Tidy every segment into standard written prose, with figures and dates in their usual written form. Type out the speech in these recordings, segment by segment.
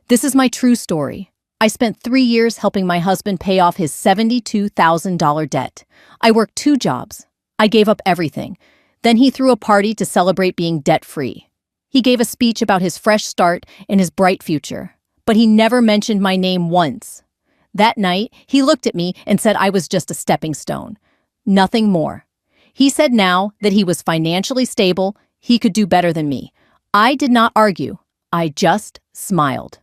This is my true story. I spent 3 years helping my husband pay off his $72,000 debt. I worked 2 jobs. I gave up everything. Then he threw a party to celebrate being debt-free. He gave a speech about his fresh start and his bright future, but he never mentioned my name once. That night, he looked at me and said I was just a stepping stone. Nothing more. He said now that he was financially stable, he could do better than me. I did not argue. I just smiled.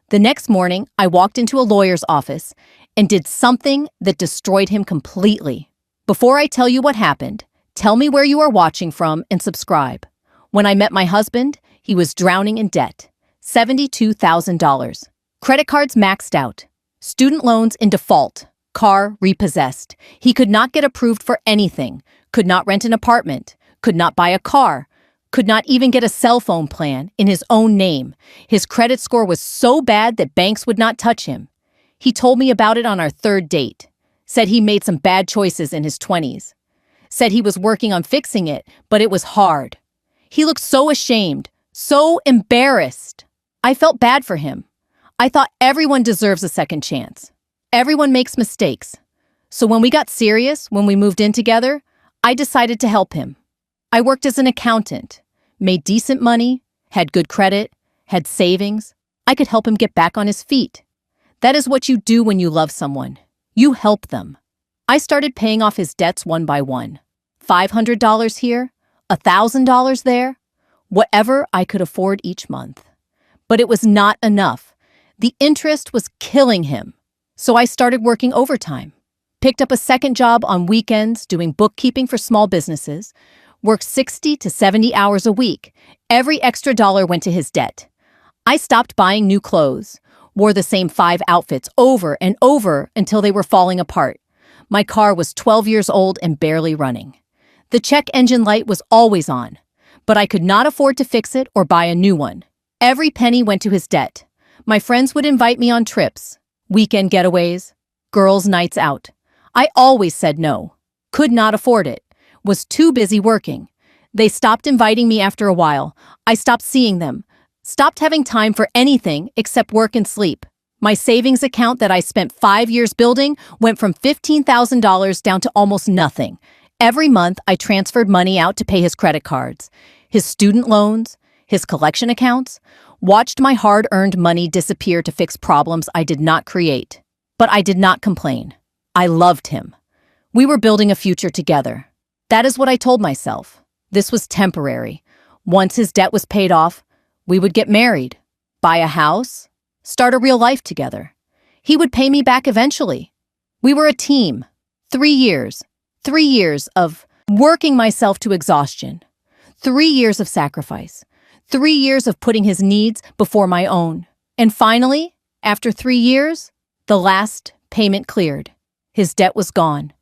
The next morning, I walked into a lawyer's office and did something that destroyed him completely. Before I tell you what happened, tell me where you are watching from and subscribe. When I met my husband, he was drowning in debt. $72,000. Credit cards maxed out. Student loans in default. Car repossessed. He could not get approved for anything. Could not rent an apartment. Could not buy a car. Could not even get a cell phone plan in his own name. His credit score was so bad that banks would not touch him. He told me about it on our third date. Said he made some bad choices in his 20s. Said he was working on fixing it, but it was hard. He looked so ashamed, so embarrassed. I felt bad for him. I thought everyone deserves a second chance. Everyone makes mistakes. So when we got serious, when we moved in together, I decided to help him. I worked as an accountant, made decent money, had good credit, had savings. I could help him get back on his feet. That is what you do when you love someone. You help them. I started paying off his debts one by one. $500 here, $1,000 there, whatever I could afford each month. But it was not enough. The interest was killing him. So I started working overtime. Picked up a second job on weekends doing bookkeeping for small businesses. Worked 60 to 70 hours a week. Every extra dollar went to his debt. I stopped buying new clothes, wore the same 5 outfits over and over until they were falling apart. My car was 12 years old and barely running. The check engine light was always on, but I could not afford to fix it or buy a new one. Every penny went to his debt. My friends would invite me on trips, weekend getaways, girls' nights out. I always said no, could not afford it. Was too busy working. They stopped inviting me after a while. I stopped seeing them. Stopped having time for anything except work and sleep. My savings account that I spent 5 years building went from $15,000 down to almost nothing. Every month, I transferred money out to pay his credit cards, his student loans, his collection accounts, watched my hard-earned money disappear to fix problems I did not create. But I did not complain. I loved him. We were building a future together. That is what I told myself. This was temporary. Once his debt was paid off, we would get married, buy a house, start a real life together. He would pay me back eventually. We were a team. 3 years. 3 years of working myself to exhaustion. 3 years of sacrifice. 3 years of putting his needs before my own. And finally, after 3 years, the last payment cleared. His debt was gone.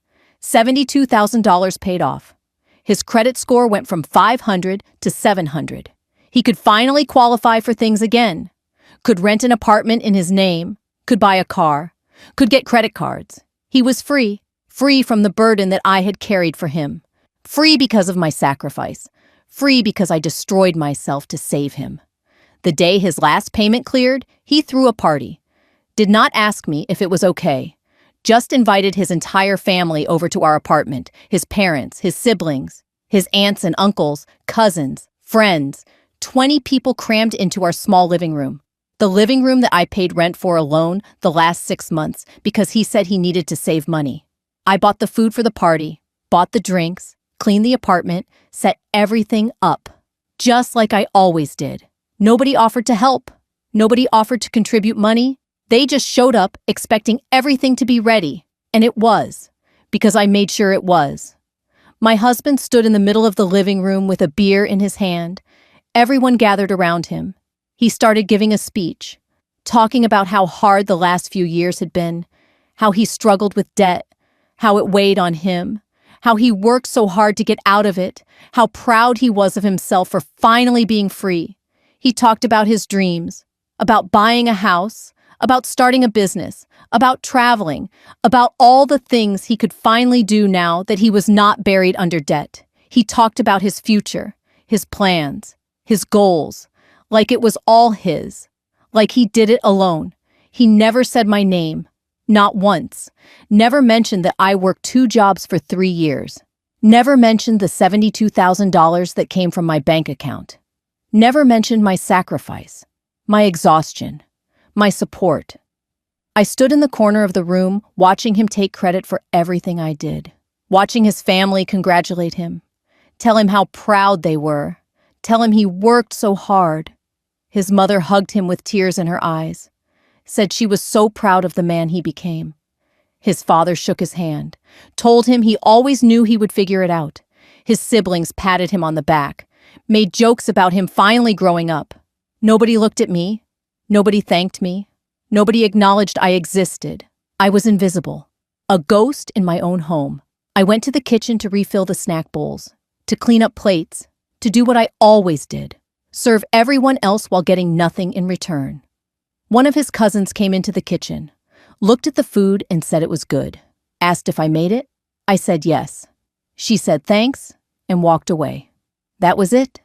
$72,000 paid off. His credit score went from 500 to 700. He could finally qualify for things again. Could rent an apartment in his name. Could buy a car. Could get credit cards. He was free. Free from the burden that I had carried for him. Free because of my sacrifice. Free because I destroyed myself to save him. The day his last payment cleared, he threw a party. Did not ask me if it was okay. Just invited his entire family over to our apartment, his parents, his siblings, his aunts and uncles, cousins, friends. 20 people crammed into our small living room. The living room that I paid rent for alone the last 6 months because he said he needed to save money. I bought the food for the party, bought the drinks, cleaned the apartment, set everything up, just like I always did. Nobody offered to help. Nobody offered to contribute money. They just showed up expecting everything to be ready, and it was, because I made sure it was. My husband stood in the middle of the living room with a beer in his hand. Everyone gathered around him. He started giving a speech, talking about how hard the last few years had been, how he struggled with debt, how it weighed on him, how he worked so hard to get out of it, how proud he was of himself for finally being free. He talked about his dreams, about buying a house, about starting a business, about traveling, about all the things he could finally do now that he was not buried under debt. He talked about his future, his plans, his goals, like it was all his, Like he did it alone. He never said my name. Not once. Never mentioned that I worked 2 jobs for 3 years. Never mentioned the $72,000 that came from my bank account. Never mentioned my sacrifice, my exhaustion, my support. I stood in the corner of the room, watching him take credit for everything I did, watching his family congratulate him, tell him how proud they were, tell him he worked so hard. His mother hugged him with tears in her eyes, said she was so proud of the man he became. His father shook his hand, told him he always knew he would figure it out. His siblings patted him on the back, made jokes about him finally growing up. Nobody looked at me. Nobody thanked me. Nobody acknowledged I existed. I was invisible, a ghost in my own home. I went to the kitchen to refill the snack bowls, to clean up plates, to do what I always did, serve everyone else while getting nothing in return. One of his cousins came into the kitchen, looked at the food and said it was good. Asked if I made it. I said yes. She said thanks and walked away. That was it.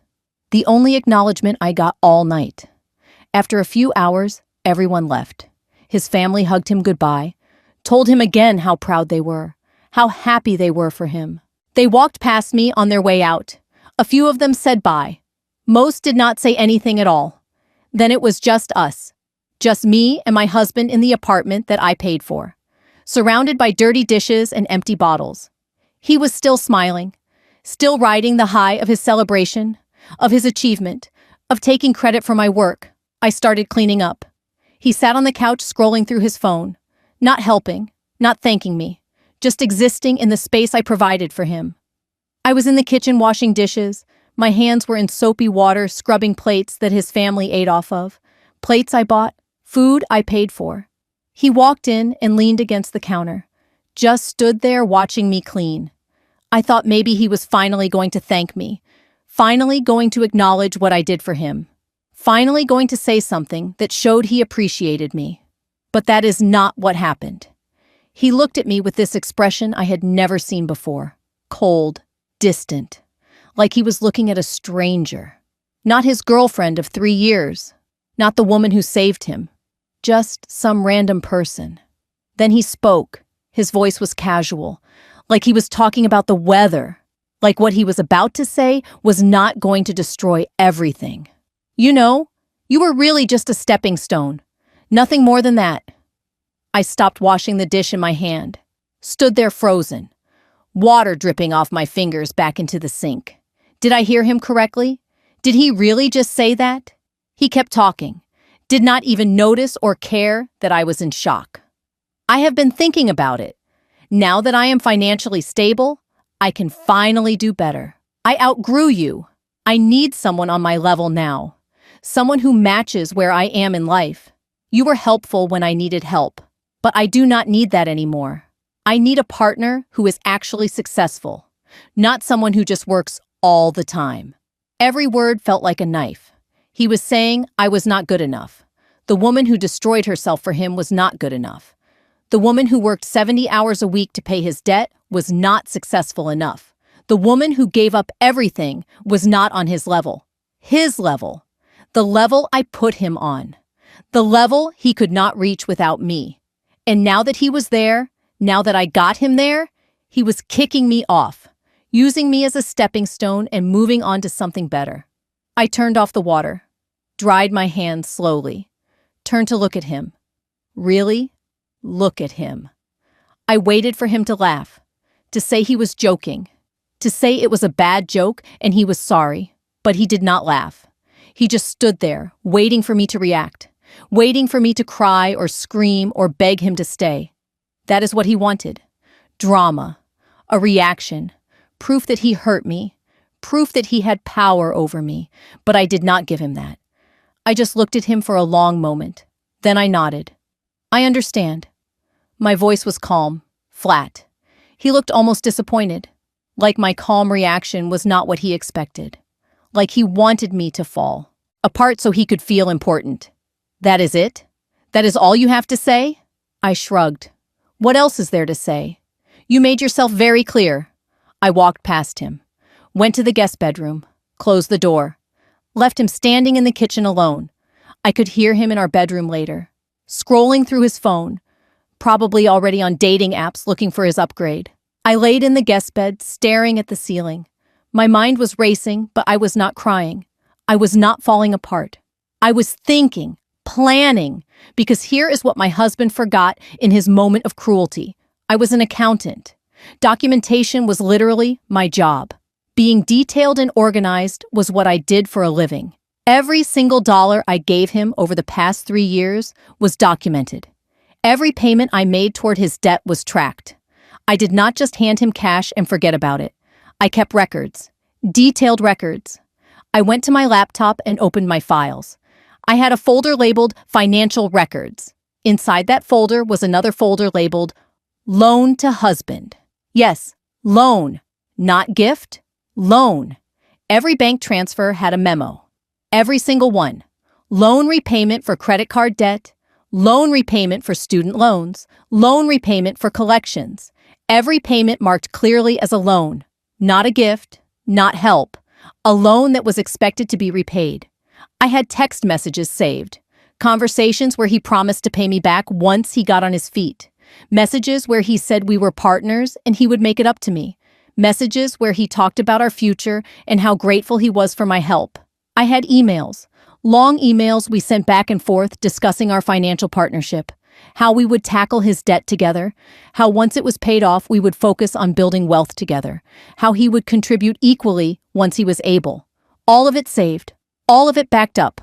The only acknowledgement I got all night. After a few hours, everyone left. His family hugged him goodbye, told him again how proud they were, how happy they were for him. They walked past me on their way out. A few of them said bye. Most did not say anything at all. Then it was just us. Just me and my husband in the apartment that I paid for, surrounded by dirty dishes and empty bottles. He was still smiling, still riding the high of his celebration, of his achievement, of taking credit for my work. I started cleaning up. He sat on the couch scrolling through his phone, not helping, not thanking me, just existing in the space I provided for him. I was in the kitchen washing dishes. My hands were in soapy water scrubbing plates that his family ate off of, plates I bought, food I paid for. He walked in and leaned against the counter, just stood there watching me clean. I thought maybe he was finally going to thank me, finally going to acknowledge what I did for him, finally going to say something that showed he appreciated me. But that is not what happened. He looked at me with this expression I had never seen before, cold, distant, like he was looking at a stranger. Not his girlfriend of 3 years, not the woman who saved him, just some random person. Then he spoke. His voice was casual, like he was talking about the weather, like what he was about to say was not going to destroy everything. You know, you were really just a stepping stone, nothing more than that. I stopped washing the dish in my hand, stood there frozen, water dripping off my fingers back into the sink. Did I hear him correctly? Did he really just say that? He kept talking, did not even notice or care that I was in shock. I have been thinking about it. Now that I am financially stable, I can finally do better. I outgrew you. I need someone on my level now, someone who matches where I am in life. You were helpful when I needed help, but I do not need that anymore. I need a partner who is actually successful, not someone who just works all the time. Every word felt like a knife. He was saying I was not good enough. The woman who destroyed herself for him was not good enough. The woman who worked 70 hours a week to pay his debt was not successful enough. The woman who gave up everything was not on his level. His level. The level I put him on. The level he could not reach without me. And now that he was there, now that I got him there, he was kicking me off, using me as a stepping stone and moving on to something better. I turned off the water, dried my hands slowly, turned to look at him. Really? Look at him. I waited for him to laugh, to say he was joking, to say it was a bad joke and he was sorry, but he did not laugh. He just stood there, waiting for me to react, waiting for me to cry or scream or beg him to stay. That is what he wanted. Drama, a reaction, proof that he hurt me, proof that he had power over me, but I did not give him that. I just looked at him for a long moment. Then I nodded. I understand. My voice was calm, flat. He looked almost disappointed, like my calm reaction was not what he expected, like he wanted me to fall apart so he could feel important. That is it? That is all you have to say? I shrugged. What else is there to say? You made yourself very clear. I walked past him, went to the guest bedroom, closed the door, left him standing in the kitchen alone. I could hear him in our bedroom later, scrolling through his phone, probably already on dating apps looking for his upgrade. I laid in the guest bed, staring at the ceiling. My mind was racing, but I was not crying. I was not falling apart. I was thinking, planning, because here is what my husband forgot in his moment of cruelty. I was an accountant. Documentation was literally my job. Being detailed and organized was what I did for a living. Every single dollar I gave him over the past 3 years was documented. Every payment I made toward his debt was tracked. I did not just hand him cash and forget about it. I kept records, detailed records. I went to my laptop and opened my files. I had a folder labeled Financial Records. Inside that folder was another folder labeled Loan to Husband. Yes, loan, not gift, loan. Every bank transfer had a memo. Every single one. Loan repayment for credit card debt, loan repayment for student loans, loan repayment for collections. Every payment marked clearly as a loan, not a gift, not help, a loan that was expected to be repaid. I had text messages saved, conversations where he promised to pay me back once he got on his feet, messages where he said we were partners and he would make it up to me, messages where he talked about our future and how grateful he was for my help. I had emails, long emails we sent back and forth discussing our financial partnership, how we would tackle his debt together, how once it was paid off we would focus on building wealth together, how he would contribute equally once he was able. All of it saved, all of it backed up,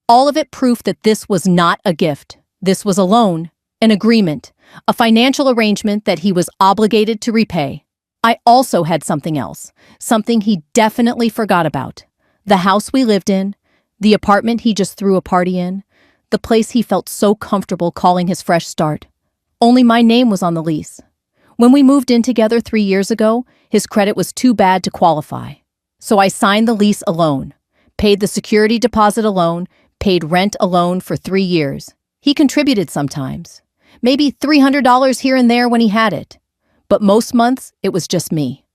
all of it proof that this was not a gift. This was a loan, an agreement, a financial arrangement that he was obligated to repay. I also had something else, something he definitely forgot about. The house we lived in, the apartment he just threw a party in, the place he felt so comfortable calling his fresh start. Only my name was on the lease. When we moved in together 3 years ago, his credit was too bad to qualify. So I signed the lease alone, paid the security deposit alone, paid rent alone for 3 years. He contributed sometimes, maybe $300 here and there when he had it. But most months, it was just me.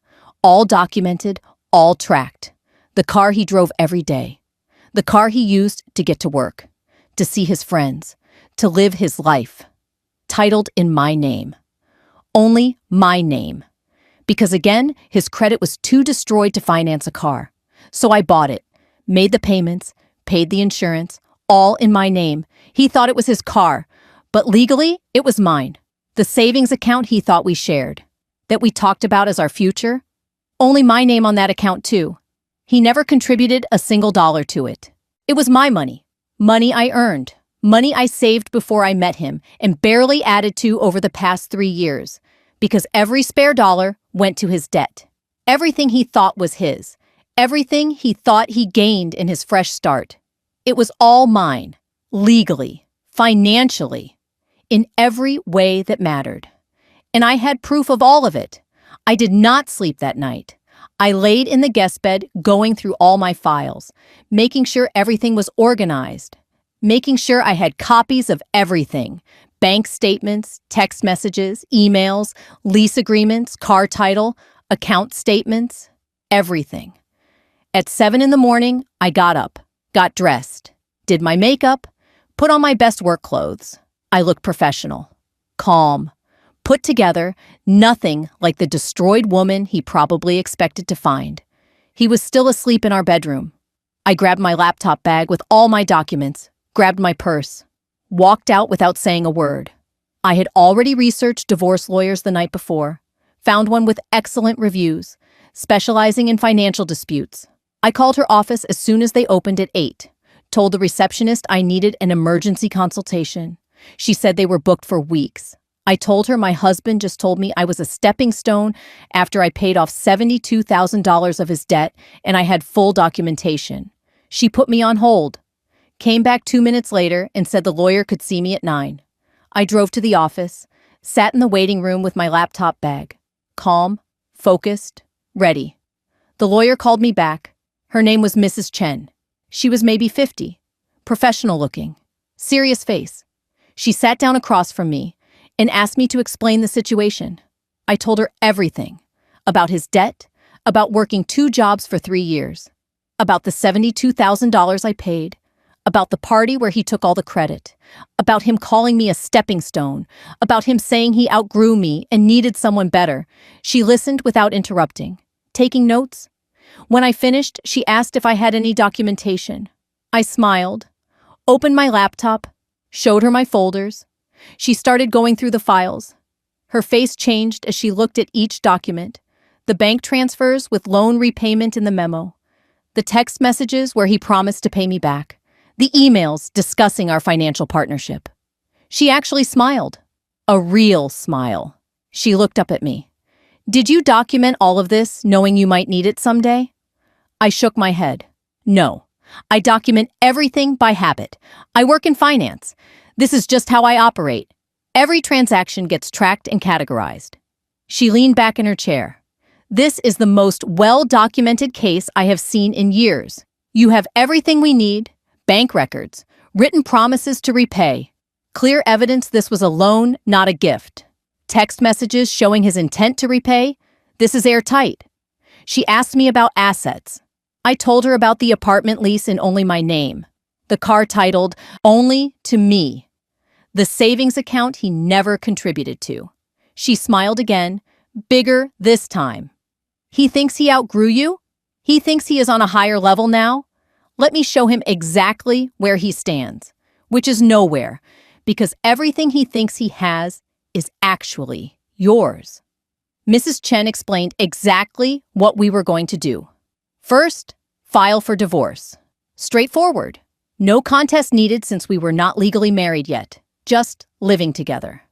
All documented, all tracked. The car he drove every day. The car he used to get to work, to see his friends, to live his life. Titled in my name. Only my name. Because again, his credit was too destroyed to finance a car. So I bought it, made the payments, paid the insurance, all in my name. He thought it was his car, but legally, it was mine. The savings account he thought we shared, that we talked about as our future, only my name on that account too. He never contributed a single dollar to it. It was my money, money I earned, money I saved before I met him and barely added to over the past 3 years, because every spare dollar went to his debt. Everything he thought was his, everything he thought he gained in his fresh start. It was all mine, legally, financially, in every way that mattered. And I had proof of all of it. I did not sleep that night. I laid in the guest bed going through all my files, making sure everything was organized, making sure I had copies of everything, bank statements, text messages, emails, lease agreements, car title, account statements, everything. At 7 in the morning, I got up, got dressed, did my makeup, put on my best work clothes. I looked professional, calm, put together, nothing like the destroyed woman he probably expected to find. He was still asleep in our bedroom. I grabbed my laptop bag with all my documents, grabbed my purse, walked out without saying a word. I had already researched divorce lawyers the night before, found one with excellent reviews, specializing in financial disputes. I called her office as soon as they opened at 8, told the receptionist I needed an emergency consultation. She said they were booked for weeks. I told her my husband just told me I was a stepping stone after I paid off $72,000 of his debt and I had full documentation. She put me on hold, came back 2 minutes later and said the lawyer could see me at 9. I drove to the office, sat in the waiting room with my laptop bag, calm, focused, ready. The lawyer called me back. Her name was Mrs. Chen. She was maybe 50, professional looking, serious face. She sat down across from me and asked me to explain the situation. I told her everything about his debt, about working 2 jobs for 3 years, about the $72,000 I paid, about the party where he took all the credit, about him calling me a stepping stone, about him saying he outgrew me and needed someone better. She listened without interrupting, taking notes. When I finished, she asked if I had any documentation. I smiled, opened my laptop, showed her my folders. She started going through the files. Her face changed as she looked at each document. The bank transfers with loan repayment in the memo. The text messages where he promised to pay me back. The emails discussing our financial partnership. She actually smiled. A real smile. She looked up at me. Did you document all of this knowing you might need it someday? I shook my head. No. I document everything by habit. I work in finance. This is just how I operate. Every transaction gets tracked and categorized. She leaned back in her chair. This is the most well-documented case I have seen in years. You have everything we need, bank records, written promises to repay, clear evidence this was a loan, not a gift, text messages showing his intent to repay. This is airtight. She asked me about assets. I told her about the apartment lease in only my name, the car titled Only to Me, the savings account he never contributed to. She smiled again, bigger this time. He thinks he outgrew you? He thinks he is on a higher level now? Let me show him exactly where he stands, which is nowhere, because everything he thinks he has is actually yours. Mrs. Chen explained exactly what we were going to do. First, file for divorce. Straightforward. No contest needed since we were not legally married yet, just living together.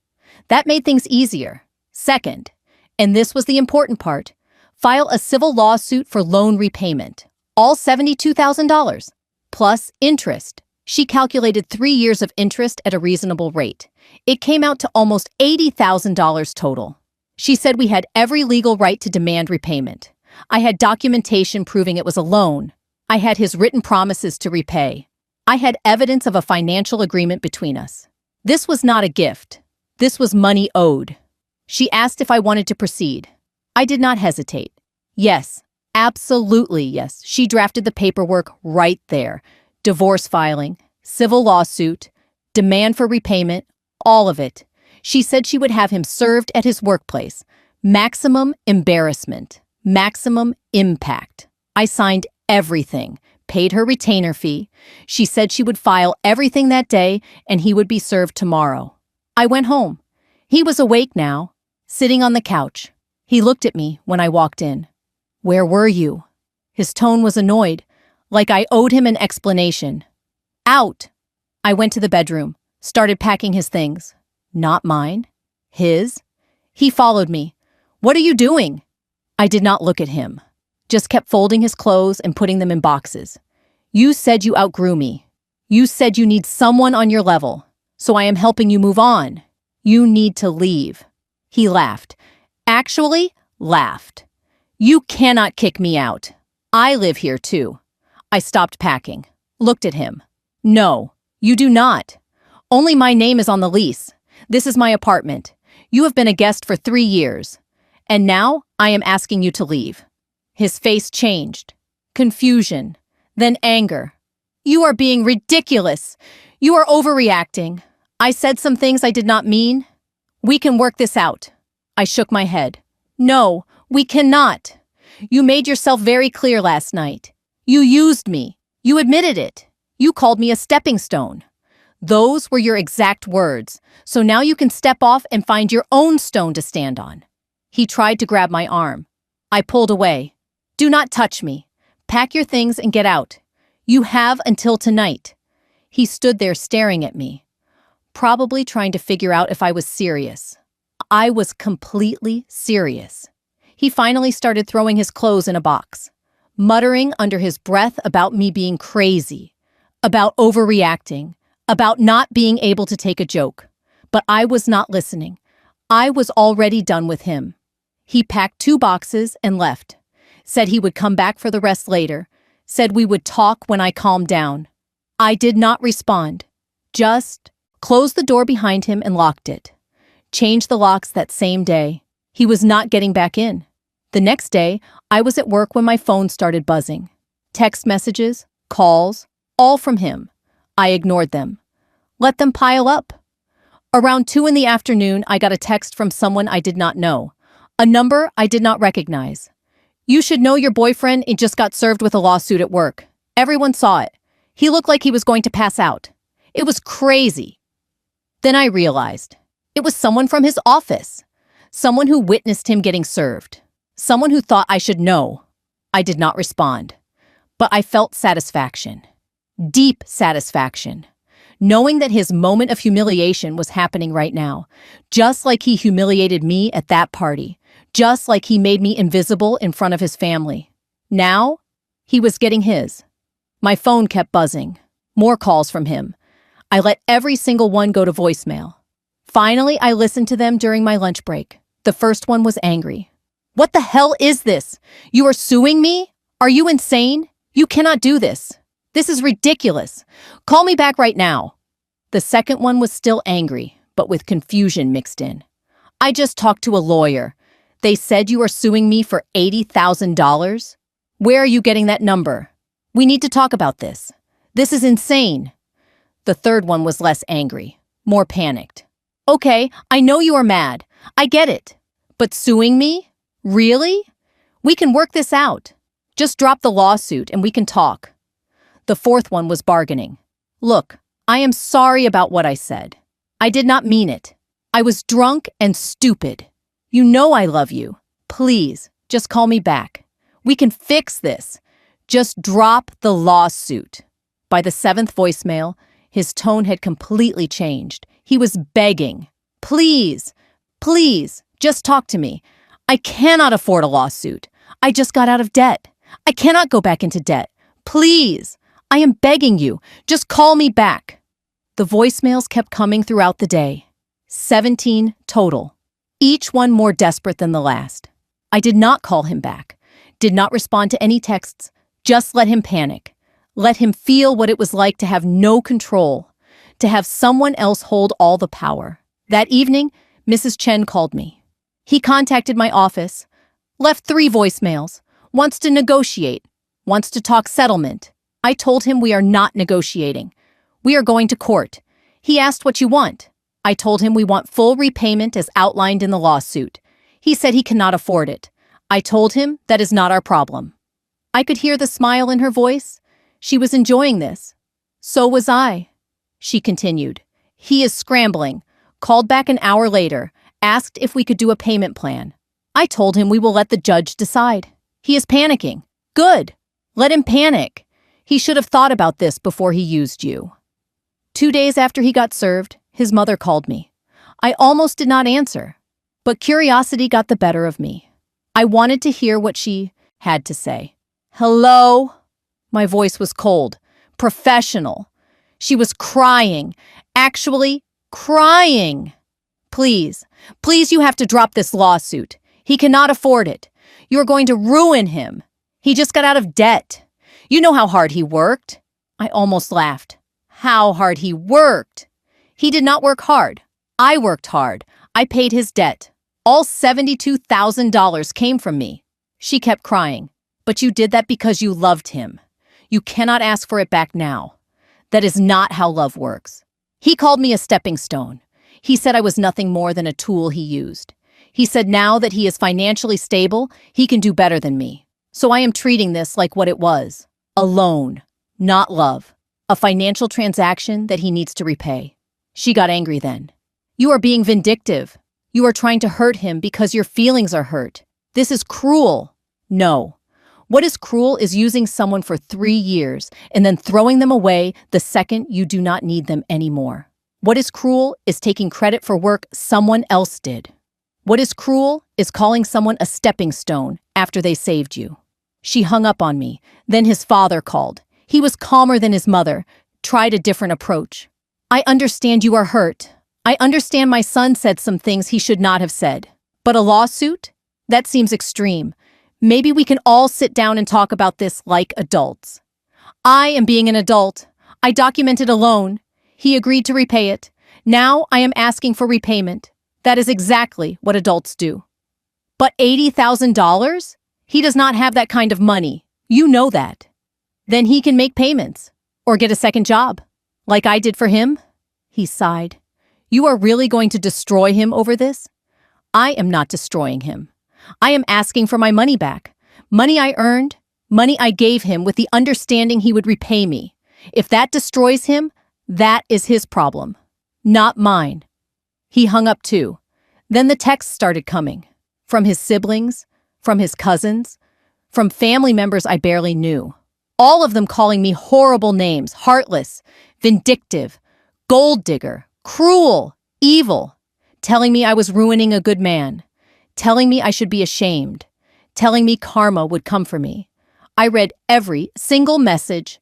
That made things easier. Second, and this was the important part, file a civil lawsuit for loan repayment. All $72,000, plus interest. She calculated 3 years of interest at a reasonable rate. It came out to almost $80,000 total. She said we had every legal right to demand repayment. I had documentation proving it was a loan. I had his written promises to repay. I had evidence of a financial agreement between us. This was not a gift. This was money owed. She asked if I wanted to proceed. I did not hesitate. Yes. Absolutely, yes. She drafted the paperwork right there. Divorce filing, civil lawsuit, demand for repayment, all of it. She said she would have him served at his workplace. Maximum embarrassment, maximum impact. I signed everything, paid her retainer fee. She said she would file everything that day and he would be served tomorrow. I went home. He was awake now, sitting on the couch. He looked at me when I walked in. Where were you? His tone was annoyed, like I owed him an explanation. Out! I went to the bedroom, started packing his things. Not mine. His. He followed me. What are you doing? I did not look at him, just kept folding his clothes and putting them in boxes. You said you outgrew me. You said you need someone on your level, so I am helping you move on. You need to leave. He laughed. Actually, laughed. You cannot kick me out. I live here too. I stopped packing, looked at him. No, you do not. Only my name is on the lease. This is my apartment. You have been a guest for 3 years. And now I am asking you to leave. His face changed. Confusion, then anger. You are being ridiculous. You are overreacting. I said some things I did not mean. We can work this out. I shook my head. No, we cannot. You made yourself very clear last night. You used me. You admitted it. You called me a stepping stone. Those were your exact words. So now you can step off and find your own stone to stand on. He tried to grab my arm. I pulled away. Do not touch me. Pack your things and get out. You have until tonight. He stood there staring at me, probably trying to figure out if I was serious. I was completely serious. He finally started throwing his clothes in a box, muttering under his breath about me being crazy, about overreacting, about not being able to take a joke. But I was not listening. I was already done with him. He packed 2 boxes and left, said he would come back for the rest later, said we would talk when I calmed down. I did not respond, just closed the door behind him and locked it. Changed the locks that same day. He was not getting back in. The next day, I was at work when my phone started buzzing. Text messages, calls, all from him. I ignored them. Let them pile up. Around 2 in the afternoon, I got a text from someone I did not know. A number I did not recognize. You should know your boyfriend just got served with a lawsuit at work. Everyone saw it. He looked like he was going to pass out. It was crazy. Then I realized it was someone from his office. Someone who witnessed him getting served. Someone who thought I should know. I did not respond. But I felt satisfaction. Deep satisfaction. Knowing that his moment of humiliation was happening right now. Just like he humiliated me at that party. Just like he made me invisible in front of his family. Now, he was getting his. My phone kept buzzing. More calls from him. I let every single one go to voicemail. Finally, I listened to them during my lunch break. The first one was angry. What the hell is this? You are suing me? Are you insane? You cannot do this. This is ridiculous. Call me back right now. The second one was still angry, but with confusion mixed in. I just talked to a lawyer. They said you are suing me for $80,000? Where are you getting that number? We need to talk about this. This is insane. The third one was less angry, more panicked. Okay, I know you are mad. I get it. But suing me? Really? We can work this out. Just drop the lawsuit and we can talk. The fourth one was bargaining. Look, I am sorry about what I said. I did not mean it. I was drunk and stupid. You know I love you. Please, just call me back. We can fix this. Just drop the lawsuit. By the seventh voicemail, his tone had completely changed. He was begging. Please, please, just talk to me. I cannot afford a lawsuit. I just got out of debt. I cannot go back into debt. Please, I am begging you. Just call me back. The voicemails kept coming throughout the day. 17 total. Each one more desperate than the last. I did not call him back. Did not respond to any texts. Just let him panic. Let him feel what it was like to have no control. To have someone else hold all the power. That evening, Mrs. Chen called me. He contacted my office. Left 3 voicemails. Wants to negotiate. Wants to talk settlement. I told him we are not negotiating. We are going to court. He asked what you want. I told him we want full repayment as outlined in the lawsuit. He said he cannot afford it. I told him that is not our problem. I could hear the smile in her voice. She was enjoying this. So was I. She continued. He is scrambling. Called back an hour later. Asked if we could do a payment plan. I told him we will let the judge decide. He is panicking. Good. Let him panic. He should have thought about this before he used you. 2 days after he got served, his mother called me. I almost did not answer, but curiosity got the better of me. I wanted to hear what she had to say. Hello? My voice was cold, professional. She was crying, actually crying. Please, please, you have to drop this lawsuit. He cannot afford it. You're going to ruin him. He just got out of debt. You know how hard he worked. I almost laughed. How hard he worked. He did not work hard. I worked hard. I paid his debt. All $72,000 came from me. She kept crying. But you did that because you loved him. You cannot ask for it back now. That is not how love works. He called me a stepping stone. He said I was nothing more than a tool he used. He said now that he is financially stable, he can do better than me. So I am treating this like what it was. A loan, not love. A financial transaction that he needs to repay. She got angry then. You are being vindictive. You are trying to hurt him because your feelings are hurt. This is cruel. No. What is cruel is using someone for 3 years and then throwing them away the second you do not need them anymore. What is cruel is taking credit for work someone else did. What is cruel is calling someone a stepping stone after they saved you. She hung up on me. Then his father called. He was calmer than his mother, tried a different approach. I understand you are hurt. I understand my son said some things he should not have said. But a lawsuit? That seems extreme. Maybe we can all sit down and talk about this like adults. I am being an adult. I documented a loan. He agreed to repay it. Now I am asking for repayment. That is exactly what adults do. But $80,000? He does not have that kind of money. You know that. Then he can make payments or get a second job. Like I did for him? He sighed. You are really going to destroy him over this? I am not destroying him. I am asking for my money back. Money I earned, money I gave him with the understanding he would repay me. If that destroys him, that is his problem, not mine. He hung up too. Then the texts started coming. From his siblings, from his cousins, from family members I barely knew. All of them calling me horrible names, heartless, vindictive, gold digger, cruel, evil, telling me I was ruining a good man, telling me I should be ashamed, telling me karma would come for me. I read every single message,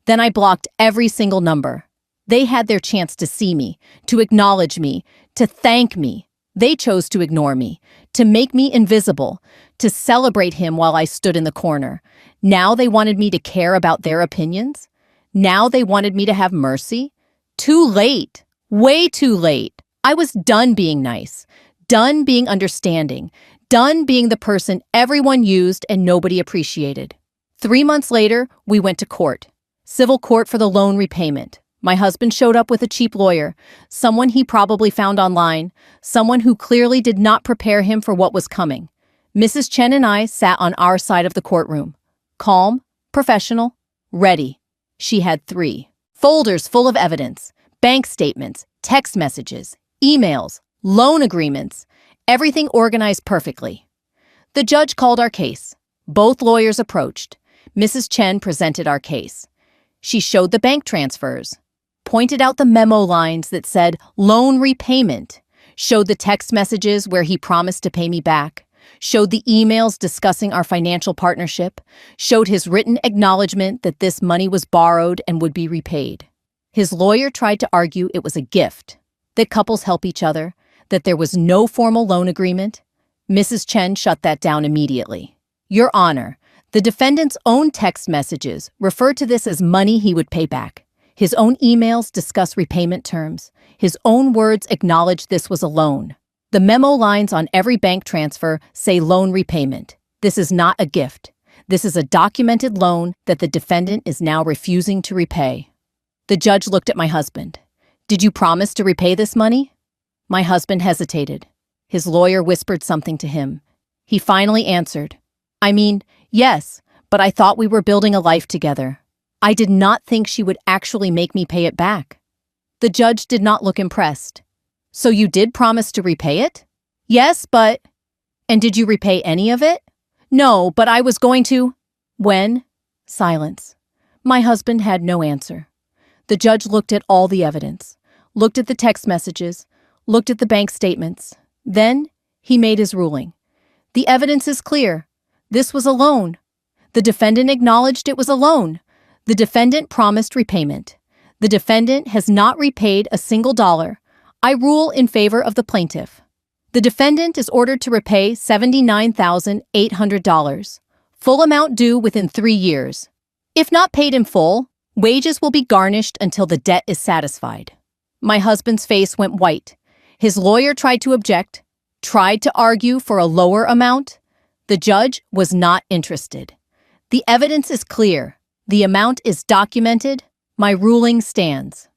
then I blocked every single number. They had their chance to see me, to acknowledge me, to thank me. They chose to ignore me, to make me invisible, to celebrate him while I stood in the corner. Now they wanted me to care about their opinions? Now they wanted me to have mercy? Too late. Way too late. I was done being nice, done being understanding, done being the person everyone used and nobody appreciated. 3 months later, we went to court. Civil court for the loan repayment. My husband showed up with a cheap lawyer, someone he probably found online, someone who clearly did not prepare him for what was coming. Mrs. Chen and I sat on our side of the courtroom. Calm, professional, ready. She had 3 folders full of evidence, bank statements, text messages, emails, loan agreements, everything organized perfectly. The judge called our case. Both lawyers approached. Mrs. Chen presented our case. She showed the bank transfers, pointed out the memo lines that said loan repayment, showed the text messages where he promised to pay me back, showed the emails discussing our financial partnership, showed his written acknowledgement that this money was borrowed and would be repaid. His lawyer tried to argue it was a gift, that couples help each other, that there was no formal loan agreement. Mrs. Chen shut that down immediately. Your Honor, the defendant's own text messages refer to this as money he would pay back. His own emails discuss repayment terms. His own words acknowledge this was a loan. The memo lines on every bank transfer say loan repayment. This is not a gift. This is a documented loan that the defendant is now refusing to repay. The judge looked at my husband. Did you promise to repay this money? My husband hesitated. His lawyer whispered something to him. He finally answered. Yes, but I thought we were building a life together. I did not think she would actually make me pay it back. The judge did not look impressed. So you did promise to repay it? Yes, but... And did you repay any of it? No, but I was going to... When? Silence. My husband had no answer. The judge looked at all the evidence, looked at the text messages, looked at the bank statements. Then he made his ruling. The evidence is clear. This was a loan. The defendant acknowledged it was a loan. The defendant promised repayment. The defendant has not repaid a single dollar. I rule in favor of the plaintiff. The defendant is ordered to repay $79,800, full amount due within 3 years. If not paid in full, wages will be garnished until the debt is satisfied. My husband's face went white. His lawyer tried to object, tried to argue for a lower amount. The judge was not interested. The evidence is clear. The amount is documented. My ruling stands.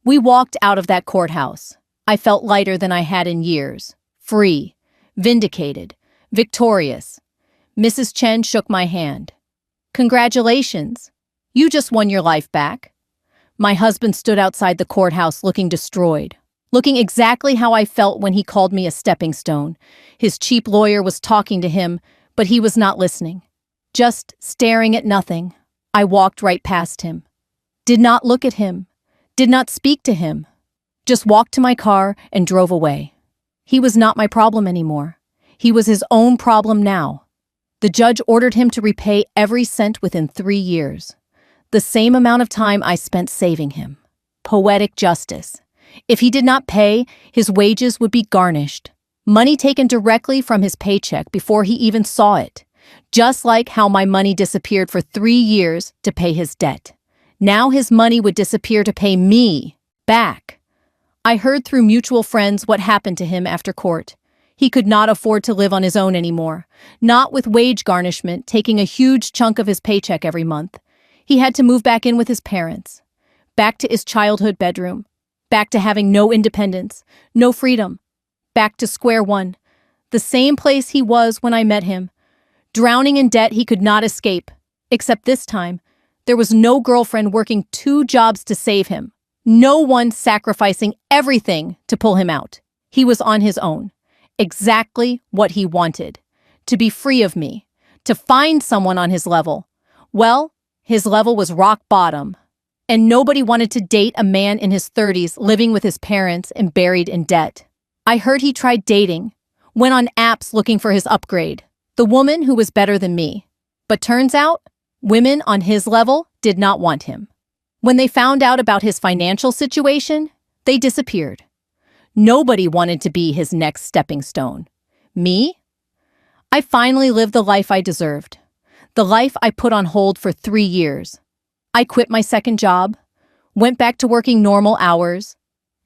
We walked out of that courthouse. I felt lighter than I had in years. Free, vindicated, victorious. Mrs. Chen shook my hand. Congratulations. You just won your life back. My husband stood outside the courthouse looking destroyed, looking exactly how I felt when he called me a stepping stone. His cheap lawyer was talking to him, but he was not listening. Just staring at nothing. I walked right past him. Did not look at him. Did not speak to him. Just walked to my car and drove away. He was not my problem anymore. He was his own problem now. The judge ordered him to repay every cent within 3 years. The same amount of time I spent saving him. Poetic justice. If he did not pay, his wages would be garnished. Money taken directly from his paycheck before he even saw it. Just like how my money disappeared for 3 years to pay his debt. Now his money would disappear to pay me back. I heard through mutual friends what happened to him after court. He could not afford to live on his own anymore, not with wage garnishment taking a huge chunk of his paycheck every month. He had to move back in with his parents. Back to his childhood bedroom. Back to having no independence, no freedom. Back to square one. The same place he was when I met him. Drowning in debt he could not escape. Except this time, there was no girlfriend working 2 jobs to save him. No one sacrificing everything to pull him out. He was on his own. Exactly what he wanted. To be free of me. To find someone on his level. Well, his level was rock bottom. And nobody wanted to date a man in his 30s living with his parents and buried in debt. I heard he tried dating. Went on apps looking for his upgrade. The woman who was better than me. But turns out, women on his level did not want him. When they found out about his financial situation, they disappeared. Nobody wanted to be his next stepping stone. Me? I finally lived the life I deserved. The life I put on hold for 3 years. I quit my second job, went back to working normal hours,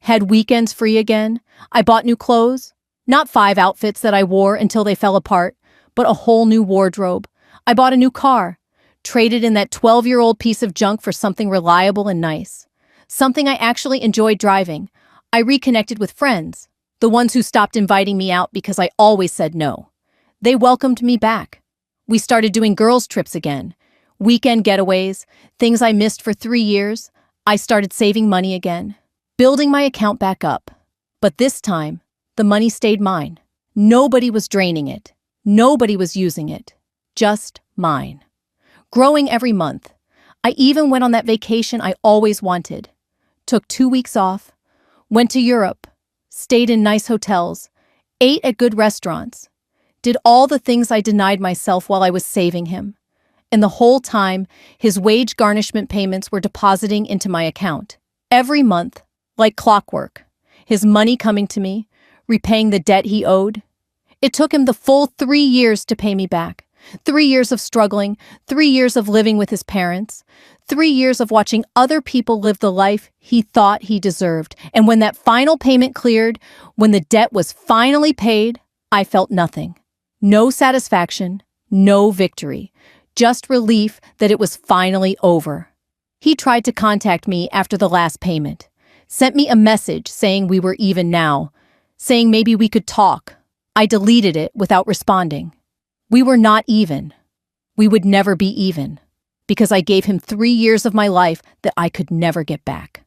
had weekends free again. I bought new clothes, not 5 outfits that I wore until they fell apart, but a whole new wardrobe. I bought a new car, traded in that 12-year-old piece of junk for something reliable and nice. Something I actually enjoyed driving. I reconnected with friends, the ones who stopped inviting me out because I always said no. They welcomed me back. We started doing girls' trips again. Weekend getaways, things I missed for 3 years. I started saving money again, building my account back up. But this time, the money stayed mine. Nobody was draining it. Nobody was using it. Just mine. Growing every month. I even went on that vacation I always wanted. Took 2 weeks off. Went to Europe. Stayed in nice hotels. Ate at good restaurants. Did all the things I denied myself while I was saving him. And the whole time, his wage garnishment payments were depositing into my account. Every month, like clockwork. His money coming to me, repaying the debt he owed. It took him the full 3 years to pay me back. 3 years of struggling, 3 years of living with his parents, 3 years of watching other people live the life he thought he deserved. And when that final payment cleared, when the debt was finally paid, I felt nothing. No satisfaction, no victory. Just relief that it was finally over. He tried to contact me after the last payment. Sent me a message saying we were even now. Saying maybe we could talk. I deleted it without responding. We were not even. We would never be even. Because I gave him 3 years of my life that I could never get back.